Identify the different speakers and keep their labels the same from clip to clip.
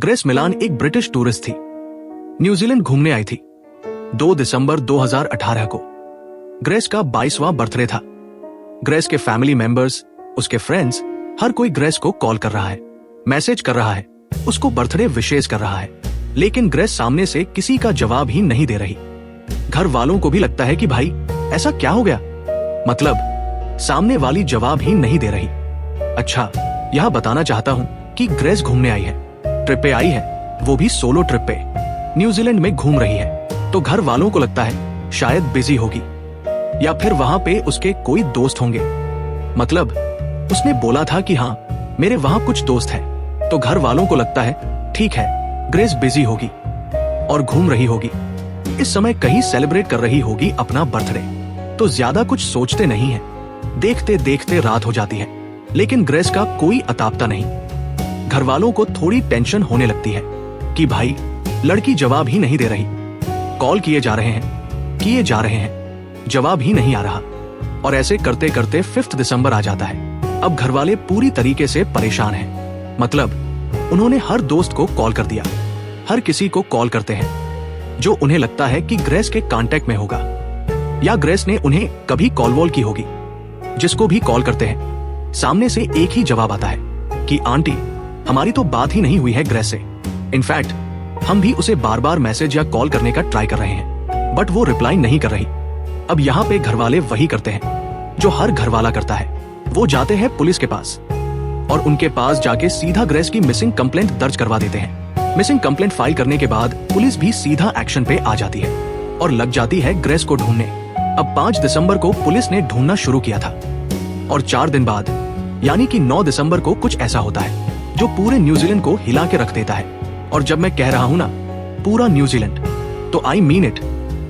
Speaker 1: Grace मिलान एक British tourist थी। New Zealand घूमने आई थी। 2 दिसंबर 2018 को ग्रेस का 22वां बर्थडे था। ग्रेस के फैमिली मेंबर्स, उसके फ्रेंड्स, हर कोई ग्रेस को कॉल कर रहा है, मैसेज कर रहा है, उसको बर्थडे विशेष कर रहा है, लेकिन ग्रेस सामने से किसी का जवाब ही नहीं दे रही। घर वालों को भी लगता है कि भाई ऐसा क्या हो गया, मतलब सामने वाली जवाब ही नहीं दे रही। अच्छा, यह बताना चाहता हूँ कि ग्रेस घूमने आई है, ट्रिप पे आई है, वो भी सोलो ट्रिप पे न्यूजीलैंड में घूम रही है। तो घर वालों को लगता है शायद बिजी होगी या फिर वहां पे उसके कोई दोस्त होंगे। मतलब उसने बोला था कि हाँ मेरे वहां कुछ दोस्त हैं, तो घर वालों को लगता है ठीक है ग्रेस बिजी होगी और घूम रही होगी, इस समय कहीं सेलिब्रेट कर रही होगी अपना बर्थडे। तो ज्यादा कुछ सोचते नहीं है। देखते देखते रात हो जाती है, लेकिन ग्रेस का कोई अतापता नहीं। घर वालों को थोड़ी टेंशन होने लगती है कि भाई लड़की जवाब ही नहीं दे रही। कॉल किए जा रहे हैं, जवाब ही नहीं आ रहा। और ऐसे करते करते 5 दिसंबर आ जाता है। अब घर वाले पूरी तरीके से परेशान हैं। मतलब उन्होंने हर दोस्त को कॉल कर दिया, हर किसी को कॉल करते हैं जो उन्हें लगता है कि ग्रेस के कांटेक्ट में होगा या ग्रेस ने उन्हें कभी कॉल वॉल की होगी। जिसको भी कॉल करते हैं सामने से एक ही जवाब आता है कि आंटी हमारी तो बात ही नहीं हुई है ग्रेस से। इनफैक्ट हम भी उसे बार बार मैसेज या कॉल करने का ट्राई कर रहे हैं, बट वो रिप्लाई नहीं कर रही। अब यहाँ पे घर वाले वही करते हैं जो हर घर वाला करता है। वो जाते हैं पुलिस के पास और उनके पास जाके सीधा ग्रेस की मिसिंग कंप्लेंट दर्ज करवा देते हैं। मिसिंग कंप्लेंट फाइल करने के बाद पुलिस भी सीधा एक्शन पे आ जाती है और लग जाती है ग्रेस को ढूंढने। अब 5 दिसंबर को पुलिस ने ढूंढना शुरू किया था और 4 दिन बाद यानी कि 9 दिसंबर को कुछ ऐसा होता है जो पूरे न्यूजीलैंड को हिला के रख देता है। और जब मैं कह रहा हूं ना पूरा न्यूजीलैंड, तो आई मीन इट,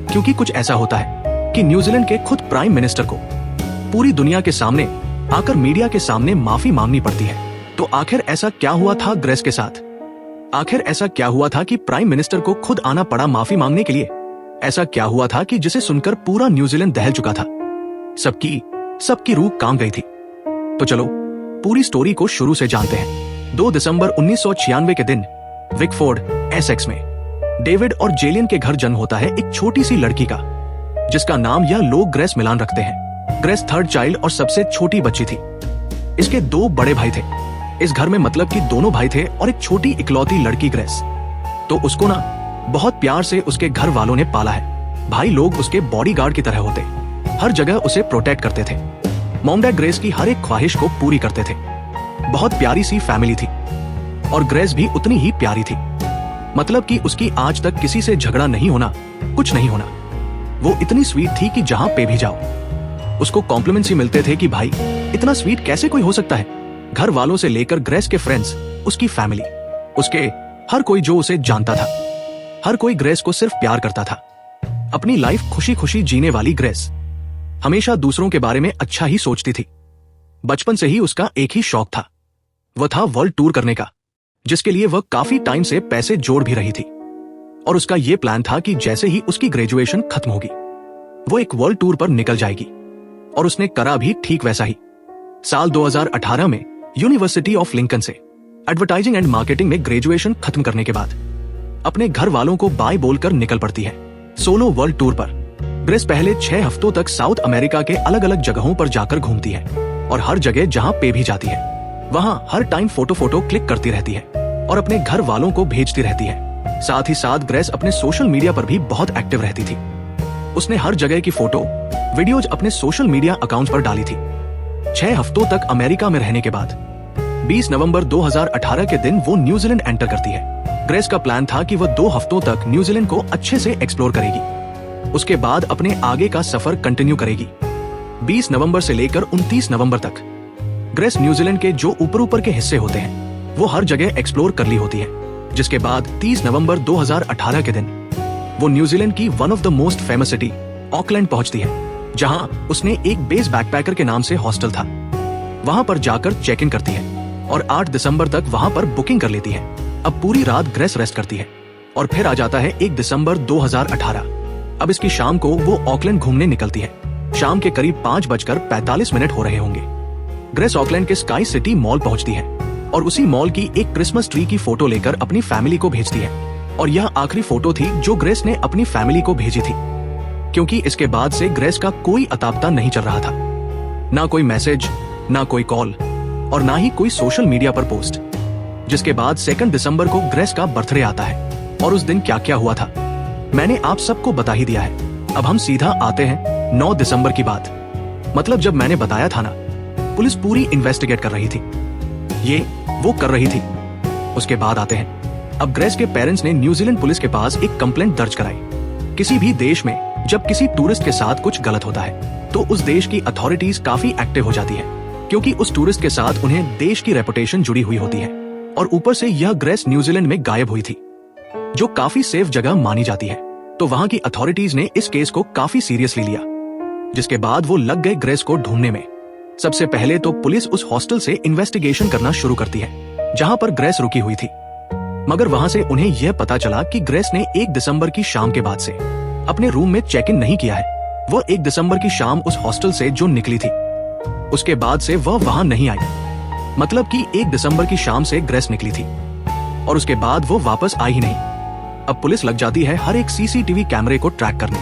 Speaker 1: क्योंकि कुछ ऐसा होता है कि न्यूजीलैंड के खुद प्राइम मिनिस्टर को पूरी दुनिया के सामने आकर मीडिया के सामने माफी मांगनी पड़ती है। तो आखिर ऐसा क्या हुआ था ग्रेस के साथ? आखिर ऐसा क्या हुआ था कि प्राइम मिनिस्टर को खुद आना पड़ा माफी मांगने के लिए? ऐसा क्या हुआ था कि जिसे सुनकर पूरा न्यूजीलैंड दहल चुका था? सबकी रूह कांप गई थी। तो चलो पूरी स्टोरी को शुरू से जानते हैं। 2 दिसंबर 1996 के दिन विकफोर्ड, एसेक्स में डेविड और जेलियन के घर जन्म होता है एक छोटी सी लड़की का, जिसका नाम यह लोग ग्रेस मिलान रखते हैं। ग्रेस थर्ड चाइल्ड और सबसे छोटी बच्ची थी। इसके 2 बड़े भाई थे इस घर में, मतलब कि दोनों भाई थे और एक छोटी इकलौती लड़की ग्रेस। तो उसको ना बहुत प्यार से उसके घर वालों ने पाला है। भाई लोग उसके बॉडीगार्ड की तरह होते, हर जगह उसे प्रोटेक्ट करते थे। मॉम डैड ग्रेस की हर एक ख्वाहिश को पूरी करते थे। बहुत प्यारी सी फैमिली थी और ग्रेस भी उतनी ही प्यारी थी। मतलब कि उसकी आज तक किसी से झगड़ा नहीं होना, कुछ नहीं होना। वो इतनी स्वीट थी कि जहां पे भी जाओ उसको कॉम्प्लीमेंट्स ही मिलते थे कि भाई इतना स्वीट कैसे कोई हो सकता है। घर वालों से लेकर ग्रेस के फ्रेंड्स, उसकी फैमिली, उसके हर कोई जो उसे जानता था, हर कोई ग्रेस को सिर्फ प्यार करता था। अपनी लाइफ खुशी खुशी जीने वाली ग्रेस हमेशा दूसरों के बारे में अच्छा ही सोचती थी। बचपन से ही उसका एक ही शौक था, वह था वर्ल्ड टूर करने का, जिसके लिए वह काफी टाइम से पैसे जोड़ भी रही थी। और उसका यह प्लान था कि जैसे ही उसकी ग्रेजुएशन खत्म होगी वो एक वर्ल्ड टूर पर निकल जाएगी। और उसने करा भी ठीक वैसा ही। साल 2018 में यूनिवर्सिटी ऑफ लिंकन से एडवर्टाइजिंग एंड मार्केटिंग में ग्रेजुएशन खत्म करने के बाद अपने घर वालों को बाय बोलकर निकल पड़ती है सोलो वर्ल्ड टूर पर। ग्रेस पहले 6 हफ्तों तक साउथ अमेरिका के अलग अलग जगहों पर जाकर घूमती है और हर जगह जहां पे भी जाती है वहां हर टाइम फोटो क्लिक करती रहती है और अपने घर वालों को भेजती रहती है। साथ ही साथ ग्रेस अपने सोशल मीडिया पर भी बहुत एक्टिव रहती थी। उसने हर जगह की फोटो, वीडियोज अपने सोशल मीडिया अकाउंट पर डाली थी। 6 हफ्तों तक अमेरिका में रहने के बाद 20 नवंबर 2018 के दिन वो न्यूजीलैंड एंटर करती है। ग्रेस का प्लान था कि वह 2 हफ्तों तक न्यूजीलैंड को अच्छे से एक्सप्लोर करेगी, उसके बाद अपने आगे का सफर कंटिन्यू करेगी। 20 नवंबर से लेकर 29 नवंबर तक ग्रेस न्यूजीलैंड के जो ऊपर के हिस्से होते हैं वो हर जगह एक्सप्लोर कर ली होती है। जिसके बाद 30 नवंबर 2018 के दिन वो न्यूजीलैंड की one of the most famous city Auckland पहुंचती है, जहां उसने एक बेस बैकपैकर के नाम से हॉस्टल था वहां पर जाकर चेक इन करती है और 8 दिसंबर तक वहां पर बुकिंग कर लेती है। अब पूरी रात ग्रेस रेस्ट करती है और फिर आ जाता है 1 दिसंबर 2018। अब इसकी शाम को वो ऑकलैंड घूमने निकलती है। शाम के करीब 5:45 हो रहे होंगे। ग्रेस ऑकलैंड के स्काई सिटी मॉल पहुंचती है और उसी मॉल की एक क्रिसमस ट्री की फोटो लेकर अपनी फैमिली को भेजती है। और यह आखिरी फोटो थी जो ग्रेस ने अपनी फैमिली को भेजी थी, क्योंकि इसके बाद से ग्रेस का कोई अतापता नहीं चल रहा था। ना कोई मैसेज, ना कोई कॉल और ना ही कोई सोशल मीडिया पर पोस्ट। जिसके बाद 2 दिसंबर को ग्रेस का बर्थडे आता है और उस दिन क्या क्या हुआ था मैंने आप सबको बता ही दिया है। अब हम सीधा आते हैं 9 दिसंबर की बात। मतलब जब मैंने बताया था ना, पुलिस पूरी इन्वेस्टिगेट कर रही थी, ये वो कर रही थी। उसके बाद आते हैं, अब ग्रेस के पेरेंट्स ने न्यूजीलैंड पुलिस के पास एक कंप्लेंट दर्ज कराई। किसी भी देश में जब किसी टूरिस्ट के साथ कुछ गलत होता है तो उस देश की अथॉरिटीज काफी एक्टिव हो जाती है, क्योंकि उस टूरिस्ट के साथ उन्हें देश की रेपुटेशन जुड़ी हुई होती है। और ऊपर से यह ग्रेस न्यूजीलैंड में गायब हुई थी, जो काफी सेफ जगह मानी जाती है। तो वहां की अथॉरिटीज ने इस केस को काफी सीरियसली लिया, जिसके बाद वो लग गए ग्रेस को ढूंढने में। सबसे पहले तो पुलिस उस हॉस्टल से इन्वेस्टिगेशन करना शुरू करती है जहां पर ग्रेस रुकी हुई थी। मगर वहां से उन्हें यह पता चला कि ग्रेस ने 1 दिसंबर की शाम के बाद से अपने रूम में चेक इन नहीं किया है। वो 1 दिसंबर की शाम उस हॉस्टल से जो निकली थी, उसके बाद से वह वहां नहीं आई। मतलब कि 1 दिसंबर की शाम से ग्रेस निकली थी और उसके बाद वो वापस आई ही नहीं। अब पुलिस लग जाती है हर एक सीसीटीवी कैमरे को ट्रैक करने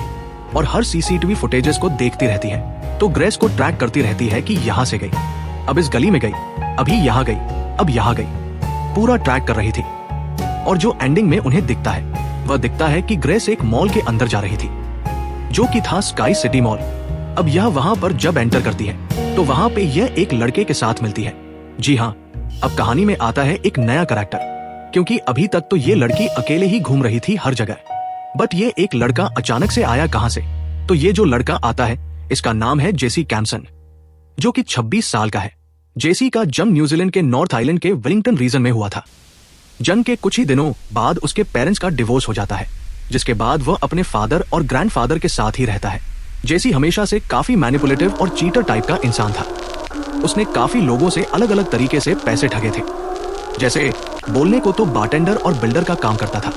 Speaker 1: और हर सीसीटीवी फुटेजेस को देखती रहती है। तो ग्रेस को ट्रैक करती रहती है कि यहाँ से गई, अब इस गली में गई, अभी यहाँ गई, अब यहाँ गई, पूरा ट्रैक कर रही थी। और जो एंडिंग में उन्हें दिखता है वह दिखता है कि ग्रेस एक मॉल के अंदर जा रही थी, जो कि था स्काई सिटी मॉल। अब यह वहां पर जब एंटर करती है तो वहां पे यह एक लड़के के साथ मिलती है। जी हाँ, अब कहानी में आता है एक नया कैरेक्टर, क्योंकि अभी तक तो ये लड़की अकेले ही घूम रही थी हर जगह। बट ये एक लड़का अचानक से आया कहां से? तो ये जो लड़का आता है इसका नाम है जेसी कैम्पसन, जो कि 26 साल का है। जेसी का जन्म न्यूजीलैंड के नॉर्थ आइलैंड के वेलिंगटन रीजन में हुआ था। जन्म के कुछ ही दिनों बाद उसके पेरेंट्स का डिवोर्स हो जाता है, जिसके बाद वह अपने फादर और ग्रैंडफादर के साथ ही रहता है। जेसी हमेशा से काफी मैनिपुलेटिव और चीटर टाइप का इंसान था। उसने काफी लोगों से अलग अलग तरीके से पैसे ठगे थे। जैसे बोलने को तो बारटेंडर और बिल्डर का काम करता था,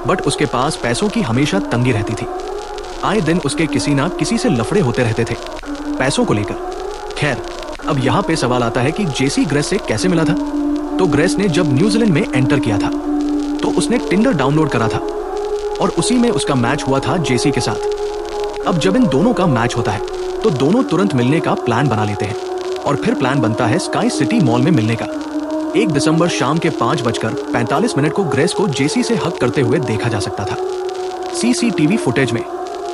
Speaker 1: बट उसके पास पैसों की हमेशा तंगी रहती थी। आए दिन उसके किसी ना किसी से लफड़े होते रहते थे पैसों को लेकर। खैर, अब यहाँ पे सवाल आता है कि जेसी ग्रेस से कैसे मिला था? तो ग्रेस ने जब न्यूजीलैंड में एंटर किया था तो उसने टिंडर डाउनलोड करा था और उसी में उसका मैच हुआ था जेसी के साथ। अब जब इन दोनों का मैच होता है तो दोनों तुरंत मिलने का प्लान बना लेते हैं और फिर प्लान बनता है स्काई सिटी मॉल में मिलने का। 1 दिसंबर शाम के 5:45 को ग्रेस को जेसी से हक करते हुए देखा जा सकता था सीसीटीवी फुटेज में,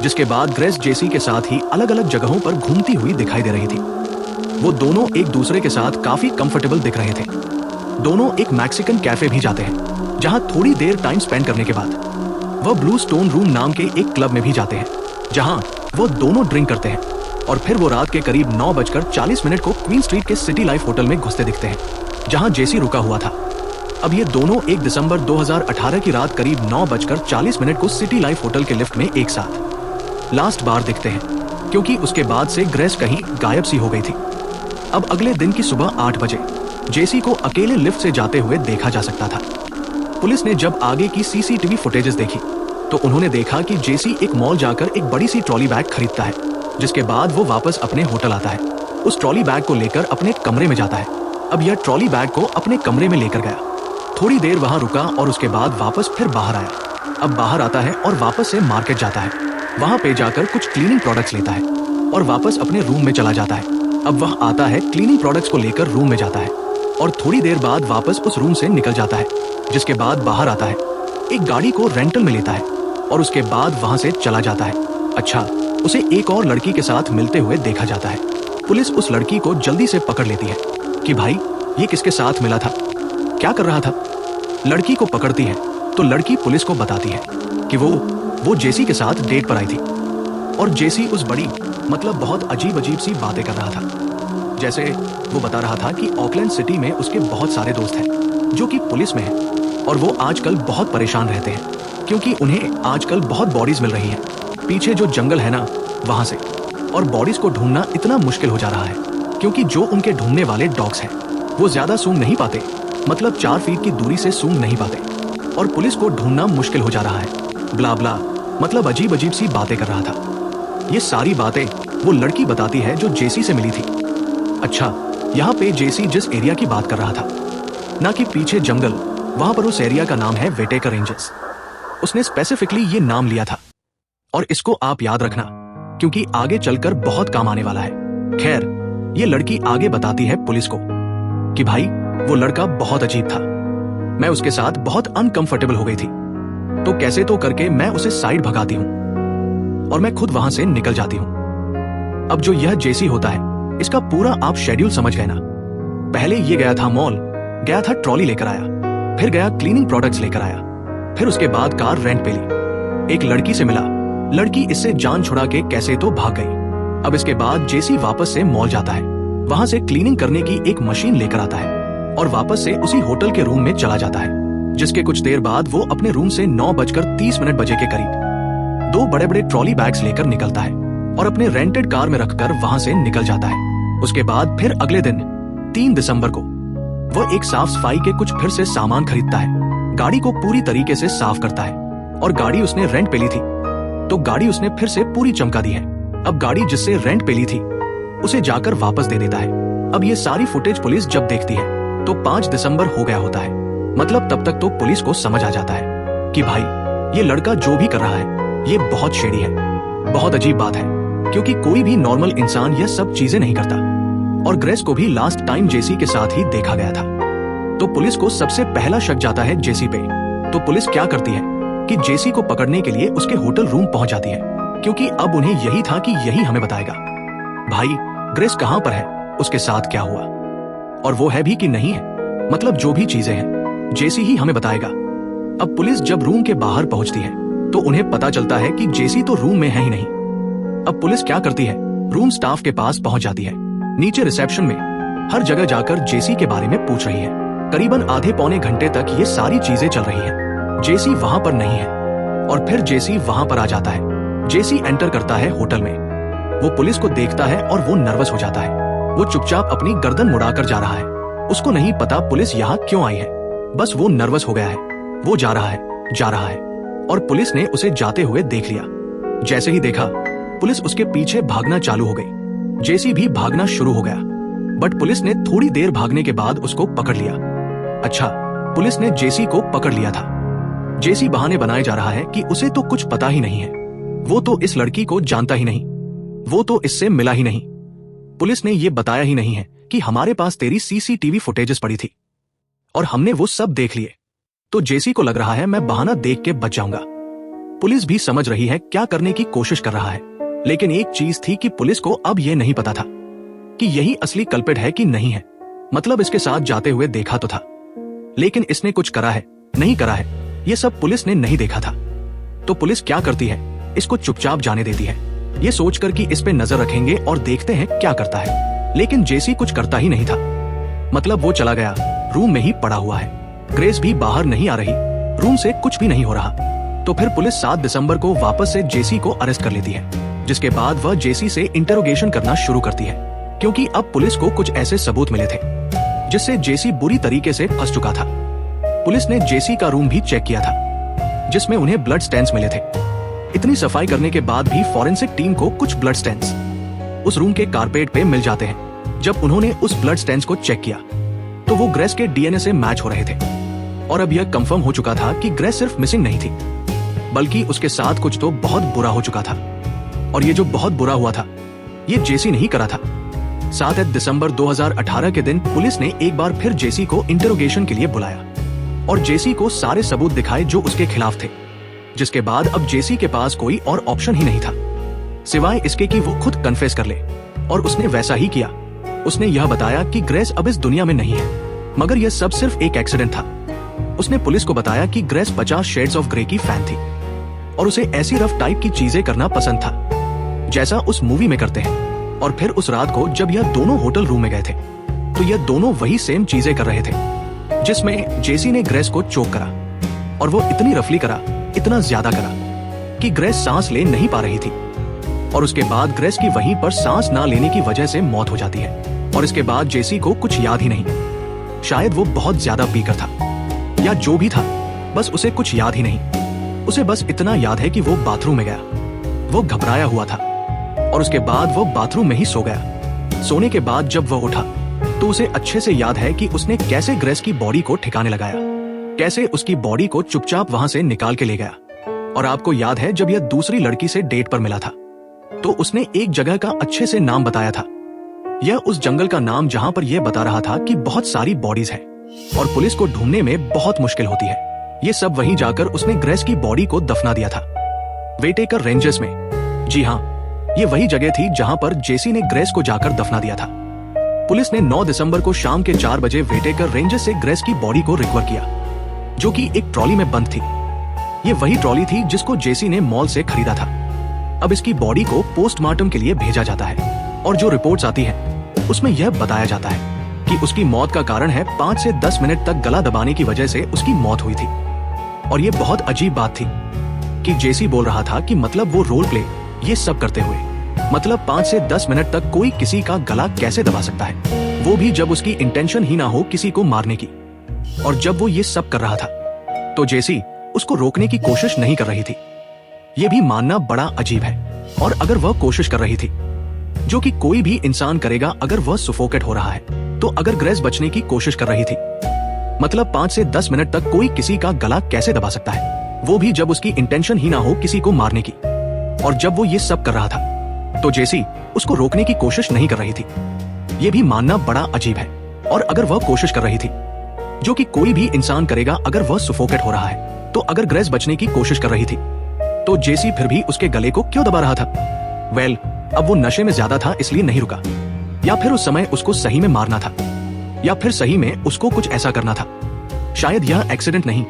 Speaker 1: जिसके बाद ग्रेस जेसी के साथ ही अलग अलग जगहों पर घूमती हुई दिखाई दे रही थी। वो दोनों एक दूसरे के साथ काफी कंफर्टेबल दिख रहे थे। दोनों एक मैक्सिकन कैफे भी जाते हैं, जहां थोड़ी देर टाइम स्पेंड करने के बाद वह ब्लू स्टोन रूम नाम के एक क्लब में भी जाते हैं, जहां वो दोनों ड्रिंक करते हैं। और फिर वो रात के करीब 9:40 को क्वीन स्ट्रीट के सिटी लाइफ होटल में घुसते दिखते हैं, जहां जेसी रुका हुआ था। अब ये दोनों 1 दिसंबर 2018 की रात करीब 9:40 को सिटी लाइफ होटल के लिफ्ट में एक साथ लास्ट बार दिखते हैं, क्योंकि उसके बाद से ग्रेस कहीं गायब सी हो गई थी। अब अगले दिन की सुबह 8 बजे जेसी को अकेले लिफ्ट से जाते हुए देखा जा सकता था। पुलिस ने जब आगे की सीसीटीवी फुटेजेस देखी तो उन्होंने देखा कि जेसी एक मॉल जाकर एक बड़ी सी ट्रॉली बैग खरीदता है, जिसके बाद वो वापस अपने होटल आता है। उस ट्रॉली बैग को लेकर अपने कमरे में जाता है। अब यह ट्रॉली बैग को अपने कमरे में लेकर गया, थोड़ी देर वहां रुका और उसके बाद वापस फिर बाहर आया। अब बाहर आता है और वापस से मार्केट जाता है, वहां पे जाकर कुछ क्लीनिंग प्रोडक्ट्स लेता है और वापस अपने रूम में चला जाता है। अब वह आता है, क्लीनिंग प्रोडक्ट्स को लेकर रूम में जाता है और थोड़ी देर बाद वापस उस रूम से निकल जाता है, जिसके बाद बाहर आता है, एक गाड़ी को रेंटल में लेता है और उसके बाद वहां से चला जाता है। अच्छा, उसे एक और लड़की के साथ मिलते हुए देखा जाता है। पुलिस उस लड़की को जल्दी से पकड़ लेती है कि भाई ये किसके साथ मिला था, क्या कर रहा था। लड़की को पकड़ती है तो लड़की पुलिस को बताती है कि वो जेसी के साथ डेट पर आई थी और जेसी उस बड़ी मतलब बहुत अजीब सी बातें कर रहा था। जैसे वो बता रहा था कि ऑकलैंड सिटी में उसके बहुत सारे दोस्त हैं जो कि पुलिस में हैं और वो आजकल बहुत परेशान रहते हैं, क्योंकि उन्हें आजकल बहुत बॉडीज मिल रही हैं पीछे जो जंगल है ना वहां से, और बॉडीज को ढूंढना इतना मुश्किल हो जा रहा है क्योंकि जो उनके ढूंढने वाले डॉग्स हैं वो ज्यादा सूंघ नहीं पाते, मतलब 4 फीट की दूरी से सूंघ नहीं पाते और पुलिस को ढूंढना मुश्किल हो जा रहा है। ब्ला ब्ला, मतलब अजीब सी बातें कर रहा था। ये सारी बातें वो लड़की बताती है जो जेसी से मिली थी। अच्छा, यहाँ पे जेसी जिस एरिया की बात कर रहा था ना कि पीछे जंगल। वहां पर उस एरिया का नाम है वेटेकर रेंजेस। उसने स्पेसिफिकली ये नाम लिया था, और इसको आप याद रखना क्योंकि आगे चलकर बहुत काम आने वाला है। खैर, ये लड़की आगे बताती है पुलिस को कि भाई वो लड़का बहुत अजीब था, मैं उसके साथ बहुत अनकंफर्टेबल हो गई थी, तो कैसे तो करके मैं उसे साइड भगाती हूँ और मैं खुद वहां से निकल जाती हूँ। अब जो यह जेसी होता है, इसका पूरा आप शेड्यूल समझ गए ना। पहले ये गया था मॉल, गया था ट्रॉली लेकर आया, फिर गया क्लीनिंग प्रोडक्ट्स लेकर आया, फिर उसके बाद कार रेंट पे ली, एक लड़की से मिला, लड़की इससे जान छुड़ा के कैसे तो भाग गई। अब इसके बाद जेसी वापस से मॉल जाता है, वहां से क्लीनिंग करने की एक मशीन लेकर आता है और वापस से उसी होटल के रूम में चला जाता है, जिसके कुछ देर बाद वो अपने रूम से 9:30 बजे के करीब 2 बड़े-बड़े ट्रॉली बैग्स लेकर निकलता है और अपने रेंटेड कार में रखकर वहां से निकल जाता है। उसके बाद फिर अगले दिन 3 दिसंबर को वह एक साफ सफाई के कुछ फिर से सामान खरीदता है, गाड़ी को पूरी तरीके से साफ करता है, और गाड़ी उसने रेंट पे ली थी तो गाड़ी उसने फिर से पूरी चमका दी है। अब गाड़ी जिससे रेंट पे ली थी उसे जाकर वापस दे देता है। अब ये सारी फुटेज पुलिस जब देखती है तो 5 दिसंबर हो गया होता है। मतलब तब तक तो पुलिस को समझ आ जाता है कि भाई ये लड़का जो भी कर रहा है ये बहुत शेडी है, बहुत अजीब बात है, क्योंकि कोई भी नॉर्मल इंसान यह सब चीजें नहीं करता। और ग्रेस को भी लास्ट टाइम जेसी के साथ ही देखा गया था, तो पुलिस को सबसे पहला शक जाता है जेसी पे। तो पुलिस क्या करती है कि जेसी को पकड़ने के लिए उसके होटल रूम पहुंच जाती है, क्योंकि अब उन्हें यही था कि यही हमें बताएगा भाई ग्रेस कहां पर है, उसके साथ क्या हुआ, और वो है भी कि नहीं है, मतलब जो भी चीजें हैं जेसी ही हमें बताएगा। अब पुलिस जब रूम के बाहर पहुंचती है तो उन्हें पता चलता है कि जेसी तो रूम में है ही नहीं। अब पुलिस क्या करती है, रूम स्टाफ के पास पहुंच जाती है, नीचे रिसेप्शन में हर जगह जाकर जेसी के बारे में पूछ रही है। करीबन आधे पौने घंटे तक ये सारी चीजें चल रही हैं। जेसी वहां पर नहीं है, और फिर जेसी वहां पर आ जाता है। जेसी एंटर करता है होटल में, वो पुलिस को देखता है और वो नर्वस हो जाता है। वो चुपचाप अपनी गर्दन मुड़ाकर जा रहा है, उसको नहीं पता पुलिस यहाँ क्यों आई है, बस वो नर्वस हो गया है। वो जा रहा है, और पुलिस ने उसे जाते हुए देख लिया। जैसे ही देखा, पुलिस उसके पीछे भागना चालू हो गई। जेसी भी भागना शुरू हो गया, बट पुलिस ने थोड़ी देर भागने के बाद उसको पकड़ लिया। अच्छा, पुलिस ने जेसी को पकड़ लिया था। जेसी बहाने बनाए जा रहा है कि उसे तो कुछ पता ही नहीं है, वो तो इस लड़की को जानता ही नहीं, वो तो इससे मिला ही नहीं, पुलिस ने ये बताया ही नहीं है कि हमारे पास तेरी सीसीटीवी फुटेजेस पड़ी थी और हमने वो सब देख लिए। तो जेसी को लग रहा है मैं बहाना देख के बच जाऊंगा। पुलिस भी समझ रही है क्या करने की कोशिश कर रहा है, लेकिन एक चीज थी कि पुलिस को अब ये नहीं पता था कि यही असली कल्प्रिट है कि नहीं है। मतलब इसके साथ जाते हुए देखा तो था, लेकिन इसने कुछ करा है नहीं करा है ये सब पुलिस ने नहीं देखा था। तो पुलिस क्या करती है, इसको चुपचाप जाने देती है, ये सोचकर कि इस पे नजर रखेंगे और देखते हैं क्या करता है। लेकिन जेसी कुछ करता ही नहीं था। मतलब वो चला गया, रूम में ही पड़ा हुआ है। ग्रेस भी बाहर नहीं आ रही, रूम से कुछ भी नहीं हो रहा। तो फिर पुलिस 7 दिसंबर को वापस से जेसी को अरेस्ट कर लेती है, जिसके बाद वह जेसी से इंटरोगेशन करना शुरू करती है, क्योंकि अब पुलिस को कुछ ऐसे सबूत मिले थे जिससे जेसी बुरी तरीके से फंस चुका था। पुलिस ने जेसी का रूम भी चेक किया था, जिसमें उन्हें ब्लड स्टेन्स मिले थे। इतनी सफाई करने के बाद भी फॉरेंसिक टीम को कुछ ब्लड स्टेन्स उस रूम के कारपेट पे मिल जाते हैं। जब उन्होंने उस ब्लड स्टेन्स को चेक किया तो वो ग्रेस के डीएनए से मैच हो रहे थे, और अब यह कंफर्म हो चुका था कि ग्रेस सिर्फ मिसिंग नहीं थी, बल्कि उसके साथ कुछ तो बहुत बुरा हो चुका था। और ये जो बहुत बुरा हुआ था ये जेसी नहीं करा था। 7 दिसंबर 2018 के दिन पुलिस ने एक बार फिर जेसी को इंटरोगेशन के लिए बुलाया और जेसी को सारे सबूत दिखाए जो उसके खिलाफ थे, जिसके बाद अब जेसी के पास कोई और ऑप्शन ही नहीं था सिवाय इसके कि वो खुद कन्फेस कर ले। और उसने वैसा ही किया। उसने यह बताया कि ग्रेस अब इस दुनिया में नहीं है, मगर यह सब सिर्फ एक एक्सीडेंट था। उसने पुलिस को बताया कि ग्रेस 50 शेड्स ऑफ ग्रे की फैन थी और उसे ऐसी रफ टाइप की चीजें करना पसंद था जैसा उस मूवी में करते हैं। और फिर उस रात को जब यह दोनों होटल रूम में गए थे तो यह दोनों वही सेम चीजें कर रहे थे, जिसमें जेसी ने ग्रेस को चोक करा, और वो इतनी रफली करा, इतना ज्यादा करा कि ग्रेस सांस ले नहीं पा रही थी। और उसके बाद ग्रेस की वहीं पर सांस ना लेने की वजह से मौत हो जाती है। और इसके बाद जेसी को कुछ याद ही नहीं, शायद वो बहुत ज्यादा पीकर था या जो भी था, बस उसे कुछ याद ही नहीं। उसे बस इतना याद है कि वो बाथरूम में गया, वो घबराया हुआ था, और उसके बाद वो बाथरूम में ही सो गया। सोने के बाद जब वह उठा तो उसे अच्छे से याद है कि उसने कैसे ग्रेस की बॉडी को ठिकाने लगाया, कैसे उसकी बॉडी को चुपचाप वहां से निकाल के ले गया। और आपको याद है जब यह दूसरी लड़की से डेट पर मिला था तो उसने एक जगह का अच्छे से नाम बताया था। यह उस जंगल का नाम जहां पर यह बता रहा था कि बहुत सारी बॉडीज है और पुलिस को ढूंढने में बहुत मुश्किल होती है। ये सब वहीं जाकर उसने ग्रेस की बॉडी को दफना दिया था, वेटेकर रेंजेस में। जी हाँ, ये वही जगह थी जहां पर जेसी ने ग्रेस को जाकर दफना दिया था। पुलिस ने 9 दिसंबर को शाम के 4 बजे वेटेकर रेंजेस से ग्रेस की बॉडी को रिकवर किया, जो कि एक ट्रॉली में बंद थी। ये वही ट्रॉली थी जिसको जेसी ने मॉल से खरीदा था। अब इसकी बॉडी को पोस्टमार्टम के लिए भेजा जाता है और जो रिपोर्ट्स आती है उसमें यह बताया जाता है कि उसकी मौत का कारण है 5 से 10 मिनट तक गला दबाने की वजह से उसकी मौत हुई थी। और ये बहुत अजीब बात थी कि जेसी बोल रहा था कि मतलब वो रोल प्ले ये सब करते हुए मतलब 5 से 10 मिनट तक कोई किसी का गला कैसे दबा सकता है, वो भी जब उसकी इंटेंशन ही ना हो किसी को मारने की। और जब वो ये सब कर रहा था तो जेसी उसको रोकने की कोशिश नहीं कर रही थी। ये भी मानना बड़ा अजीब है। और अगर वह कोशिश कर रही थी, जो कि कोई भी इंसान करेगा अगर वह सुफोकेट हो रहा है, तो अगर ग्रेस बचने की कोशिश कर रही थी मतलब 5 से 10 मिनट तक कोई किसी का गला कैसे दबा सकता है, वो भी जब उसकी इंटेंशन ही ना हो किसी को मारने की। और जब वो ये सब कर रहा था तो जेसी उसको रोकने की कोशिश नहीं कर रही थी। ये भी मानना बड़ा अजीब है। और अगर वह कोशिश कर रही थी, जो कि कोई भी इंसान करेगा अगर वह सुफोकेट हो रहा है, तो अगर ग्रेस बचने की कोशिश कर रही थी तो जेसी फिर भी उसके गले को क्यों दबा रहा था? वेल, अब वो नशे में ज्यादा था इसलिए नहीं रुका, या फिर उस समय उसको सही में मारना था, या फिर सही में उसको कुछ ऐसा करना था। शायद यह एक्सीडेंट नहीं,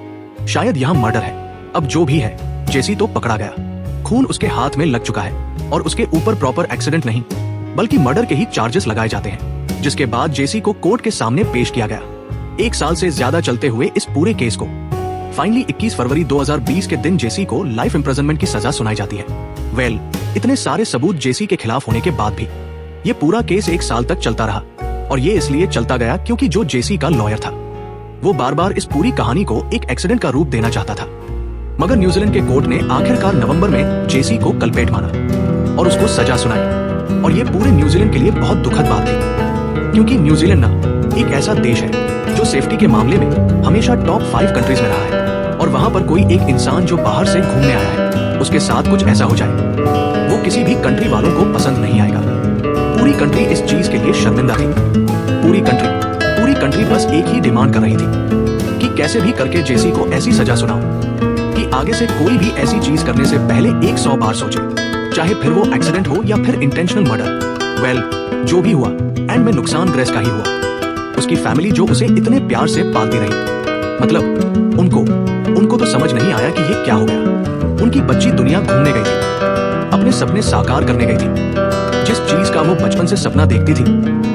Speaker 1: शायद यह मर्डर है। अब जो भी है, जेसी तो पकड़ा गया, खून उसके हाथ में लग चुका है और उसके ऊपर प्रॉपर एक्सीडेंट नहीं बल्कि मर्डर के ही चार्जेस लगाए जाते हैं, जिसके बाद जेसी को कोर्ट के सामने पेश किया गया। 1 साल से ज्यादा चलते हुए इस पूरे केस को फाइनली 21 फरवरी 2020 के दिन जेसी को लाइफ इम्प्रिजनमेंट की सजा सुनाई जाती है। वेल, इतने सारे सबूत जेसी के खिलाफ होने के बाद भी ये पूरा केस 1 साल तक चलता रहा। और ये इसलिए चलता गया क्योंकि जो जेसी का लॉयर था वो बार बार इस पूरी कहानी को एक एक्सीडेंट का रूप देना चाहता था। मगर न्यूजीलैंड के कोर्ट ने आखिरकार नवंबर में जेसी को कल्पेट माना और उसको सजा सुनाई। और ये पूरे न्यूजीलैंड के लिए बहुत दुखद बात थी, क्योंकि न्यूजीलैंड ना एक ऐसा देश है जो सेफ्टी के मामले में हमेशा टॉप 5 कंट्रीज में रहा है। और वहां पर कोई एक इंसान जो बाहर से घूमने आया है उसके साथ कुछ ऐसा हो जाए, वो किसी भी कंट्री वालों को पसंद नहीं आएगा। पूरी कंट्री इस चीज के लिए शर्मिंदा थी। पूरी कंट्री बस एक ही डिमांड कर रही थी कि कैसे भी करके जेसी को ऐसी सजा सुनाओ कि आगे से कोई भी ऐसी चीज करने से पहले 100 बार सोचे, चाहे फिर वो एक्सीडेंट हो या फिर इंटेंशनल मर्डर। वेल, जो भी हुआ एंड में नुकसान ग्रेस का ही हुआ। उसकी फैमिली जो उसे इतने प्यार से पालती रही, मतलब उनको तो समझ नहीं आया कि ये क्या हो गया। उनकी बच्ची दुनिया घूमने गई थी, अपने सपने साकार करने गई थी। जिस चीज का वो बचपन से सपना देखती थी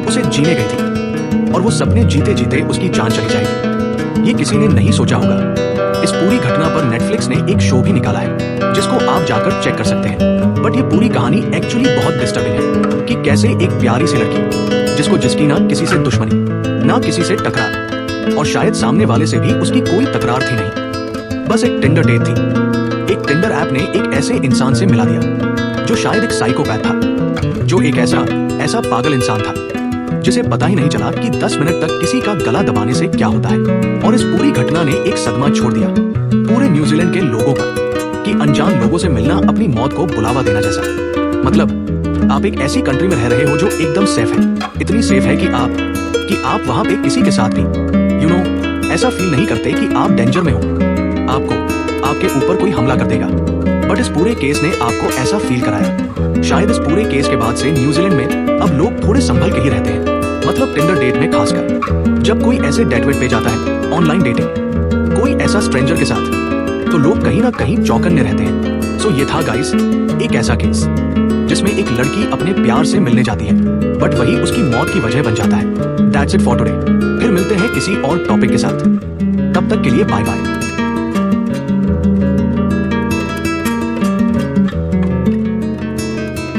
Speaker 1: उसे जीने गई थी, और वो सपने जीते जीते उसकी जान चली जाएगी। ये किसी ने नहीं सोचा होगा। इस पूरी घटना पर नेटफ्लिक्स ने एक शो भी निकाला है जिसको आप जाकर चेक कर सकते हैं। बट ये पूरी कहानी एक्चुअली बहुत डिस्टर्बिंग है कि कैसे एक प्यारी सी लड़की जिसकी ना किसी से दुश्मनी ना किसी से टकरार, और शायद सामने वाले से भी उसकी कोई तकरार थी नहीं, बस एक टिंडर डेट थी। एक टिंडर ऐप ने एक ऐसे इंसान से मिला दिया जो शायद एक साइकोपैथ था, जो एक ऐसा पागल इंसान था जिसे पता ही नहीं चला कि 10 मिनट तक किसी का गला दबाने से क्या होता है। और इस पूरी घटना ने एक सदमा छोड़ दिया पूरे न्यूजीलैंड के लोगों पर कि अनजान लोगों से मिलना अपनी मौत को बुलावा देना जैसा। मतलब आप एक ऐसी कंट्री में रह रहे हो जो एकदम सेफ है, इतनी सेफ है कि आप वहां पे किसी के साथ भी ऐसा फील नहीं करते कि आप डेंजर में हो, आपके ऊपर कोई हमला कर देगा। बट इस पूरे केस ने आपको ऐसा फील कराया। शायद इस पूरे केस के बाद से न्यूजीलैंड में अब लोग थोड़े संभल के ही रहते हैं, मतलब टिंडर डेट में खासकर। जब कोई ऐसे डेट वेट पे जाता है, ऑनलाइन डेटिंग, कोई ऐसा स्ट्रेंजर के साथ, तो लोग कहीं ना कहीं चौकन्ने रहते हैं। सो ये था गाइस एक ऐसा केस जिसमें एक लड़की अपने प्यार से मिलने जाती है बट वही उसकी मौत की वजह बन जाता है। That's it for today. फिर मिलते हैं किसी और टॉपिक के साथ, तब तक के लिए बाय बाय।